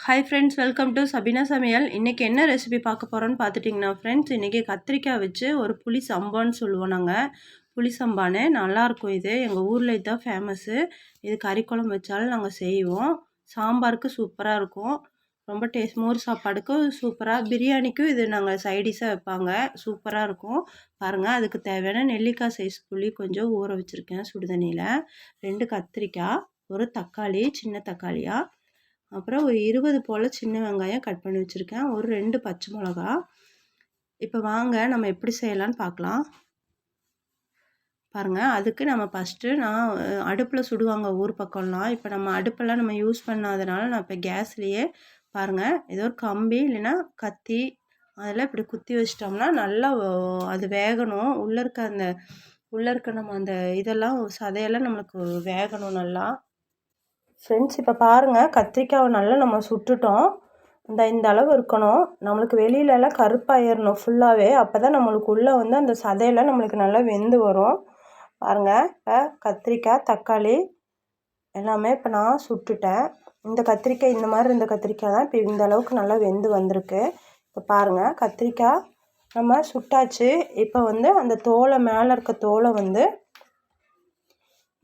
Hi friends, welcome to Sabina சமையல். இன்றைக்கி என்ன ரெசிபி பார்க்க போகிறோன்னு பார்த்துட்டிங்கன்னா ஃப்ரெண்ட்ஸ், இன்றைக்கி கத்திரிக்காய் வச்சு ஒரு புளி சம்பான்னு சொல்லுவோம் நாங்கள். புளி சம்பான்னு நல்லாயிருக்கும். இது எங்கள் ஊரில் இதுதான் ஃபேமஸ்ஸு. இது கறி குழம்பு வச்சாலும் நாங்கள் செய்வோம். சாம்பாருக்கு சூப்பராக இருக்கும். ரொம்ப டேஸ்ட். மோர் சாப்பாடுக்கும் சூப்பராக, பிரியாணிக்கும் இது நாங்கள் சைடிஷாக வைப்பாங்க. சூப்பராக இருக்கும். பாருங்கள், அதுக்கு தேவையான நெல்லிக்காய் சைஸ் புளி கொஞ்சம் ஊற வச்சுருக்கேன் சுடுதண்ணியில். 2 கத்திரிக்காய், ஒரு தக்காளி, சின்ன தக்காளியாக, அப்புறம் ஒரு 20 போல் சின்ன வெங்காயம் கட் பண்ணி வச்சுருக்கேன். ஒரு 2 பச்சை மிளகா. இப்போ வாங்க நம்ம எப்படி செய்யலான்னு பார்க்கலாம். பாருங்கள், அதுக்கு நம்ம ஃபஸ்ட்டு நான் அடுப்பில் சுடுவாங்க ஊர் பக்கம்லாம். இப்போ நம்ம அடுப்பெல்லாம் நம்ம யூஸ் பண்ணாதனால நான் இப்போ கேஸ்லேயே பாருங்கள், ஏதோ ஒரு கம்பி இல்லைன்னா கத்தி அதெல்லாம் இப்படி குத்தி வச்சிட்டோம்னா நல்லா அது வேகணும். உள்ளே இருக்க நம்ம அந்த இதெல்லாம் சதையெல்லாம் நம்மளுக்கு வேகணும் நல்லா. ஃப்ரெண்ட்ஸ், இப்போ பாருங்கள், கத்திரிக்காவை நல்லா நம்ம சுட்டுட்டோம். இந்த அளவு இருக்கணும். நம்மளுக்கு வெளியிலலாம் கருப்பாயிடணும் ஃபுல்லாகவே. அப்போ தான் நம்மளுக்கு உள்ளே அந்த சதையெல்லாம் நம்மளுக்கு நல்லா வெந்து வரும். பாருங்கள், இப்போ கத்திரிக்காய், தக்காளி எல்லாமே இப்போ நான் சுட்டுட்டேன். இந்த கத்திரிக்காய் இந்த மாதிரி இருந்த கத்திரிக்காய் தான் இப்போ இந்த அளவுக்கு நல்லா வெந்து வந்திருக்கு. இப்போ பாருங்கள், கத்திரிக்காய் நம்ம சுட்டாச்சு. இப்போ அந்த தோலை, மேலே இருக்க தோலை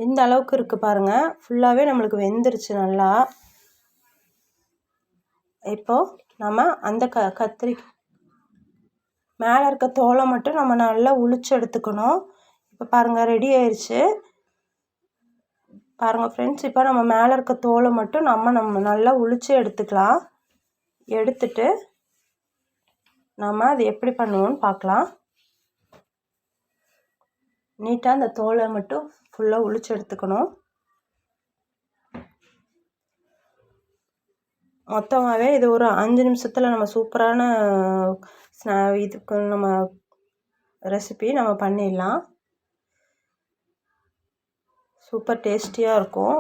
இந்த அளவுக்கு இருக்குது பாருங்கள். ஃபுல்லாகவே நம்மளுக்கு வெந்துருச்சு நல்லா. இப்போது நம்ம அந்த மேலே இருக்க தோலை மட்டும் நம்ம நல்லா உளிச்சு எடுத்துக்கணும். இப்போ பாருங்கள், ரெடி ஆயிடுச்சு. பாருங்கள் ஃப்ரெண்ட்ஸ், இப்போ நம்ம மேலே இருக்க தோலை மட்டும் நம்ம நல்லா உளிச்சு எடுத்துக்கலாம். எடுத்துட்டு நம்ம அது எப்படி பண்ணுவோன்னு பார்க்கலாம். நீட்டாக அந்த தோலை மட்டும் ஃபுல்லாக உளிச்சு எடுத்துக்கணும். மொத்தமாகவே இது ஒரு 5 நிமிஷத்தில் நம்ம சூப்பரான இதுக்கு நம்ம ரெசிபி நம்ம பண்ணிடலாம். சூப்பர் டேஸ்டியாக இருக்கும்.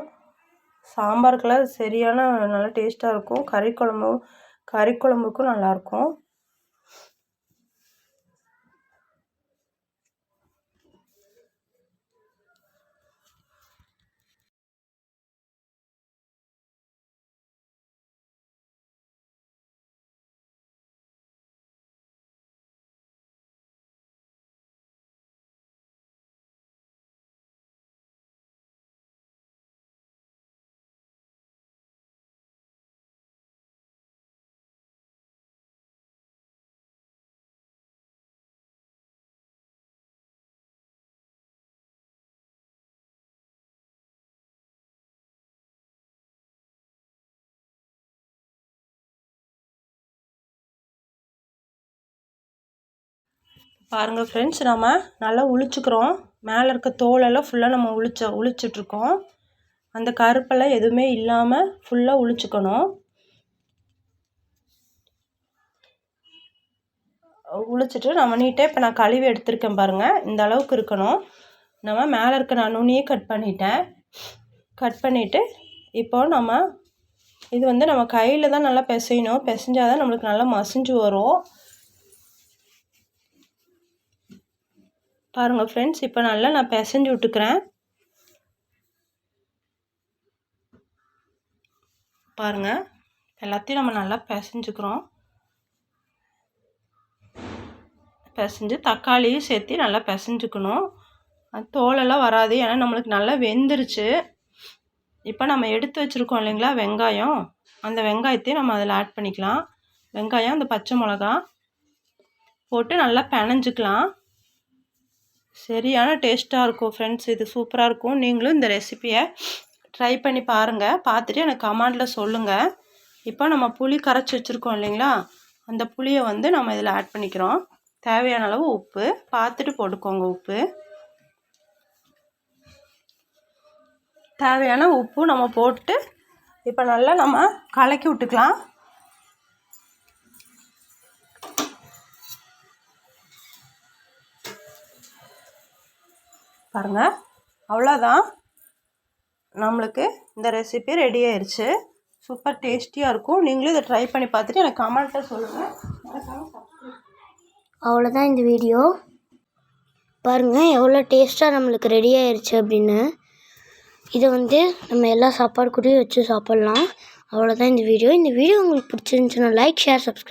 சாம்பாருக்கெல்லாம் சரியான நல்லா டேஸ்ட்டாக இருக்கும். கறி குழம்புக்கும் நல்லாயிருக்கும். பாருங்கள் ஃப்ரெண்ட்ஸ், நம்ம நல்லா உளிச்சுக்கிறோம். மேலே இருக்க தோலெல்லாம் ஃபுல்லாக நம்ம உளிச்சிட்ருக்கோம். அந்த கருப்பெல்லாம் எதுவுமே இல்லாமல் ஃபுல்லாக உளிச்சுக்கணும். உளிச்சிட்டு நம்ம நீட்டாக இப்போ நான் கழுவி எடுத்திருக்கேன் பாருங்கள். இந்த அளவுக்கு இருக்கணும். நம்ம மேலே இருக்க நான் நுனியே கட் பண்ணிவிட்டு இப்போ நம்ம இது நம்ம கையில் தான் நல்லா பிசையணும். பிசைஞ்சால் தான் நம்மளுக்கு நல்லா மசிஞ்சு வரும். பாருங்கள் ஃப்ரெண்ட்ஸ், இப்போ நல்லா நான் பிசைஞ்சு விட்டுக்கிறேன். பாருங்கள், எல்லாத்தையும் நம்ம நல்லா பிசைஞ்சுக்கிறோம். பிசைஞ்சு தக்காளியும் சேர்த்து நல்லா பிசைஞ்சுக்கணும். அது தோலெல்லாம் வராது, ஏன்னா நம்மளுக்கு நல்லா வெந்துருச்சு. இப்போ நம்ம எடுத்து வச்சுருக்கோம் இல்லைங்களா வெங்காயம், அந்த வெங்காயத்தையும் நம்ம அதில் ஆட் பண்ணிக்கலாம். வெங்காயம், அந்த பச்சை மிளகா போட்டு நல்லா பிணைஞ்சிக்கலாம். சரியான டேஸ்ட்டாக இருக்கும் ஃப்ரெண்ட்ஸ். இது சூப்பராக இருக்கும். நீங்களும் இந்த ரெசிப்பியை ட்ரை பண்ணி பாருங்கள். பார்த்துட்டு எனக்கு கமெண்டில் சொல்லுங்கள். இப்போ நம்ம புளி கரைச்சி வச்சுருக்கோம் இல்லைங்களா, அந்த புளியை நம்ம இதில் ஆட் பண்ணிக்கிறோம். தேவையான அளவு உப்பு பார்த்துட்டு போட்டுக்கோங்க. உப்பு தேவையான உப்பு நம்ம போட்டு இப்போ நல்லா நம்ம கலக்கி விட்டுக்கலாம். பாருங்கள், அவ்வளோதான், நம்மளுக்கு இந்த ரெசிபி ரெடி ஆயிடுச்சு. சூப்பர் டேஸ்டியாக இருக்கும். நீங்களும் இதை ட்ரை பண்ணி பார்த்துட்டு எனக்கு கமெண்ட்டில் சொல்லுங்கள். அவ்வளோதான் இந்த வீடியோ. பாருங்கள் எவ்வளோ டேஸ்ட்டாக நம்மளுக்கு ரெடி ஆயிடுச்சு அப்படின்னு. இதை நம்ம எல்லா சாப்பாடு கூடயும் வச்சு சாப்பிட்லாம். அவ்வளோதான் இந்த வீடியோ உங்களுக்கு பிடிச்சிருந்துச்சுன்னா லைக், ஷேர், சப்ஸ்கிரைப்.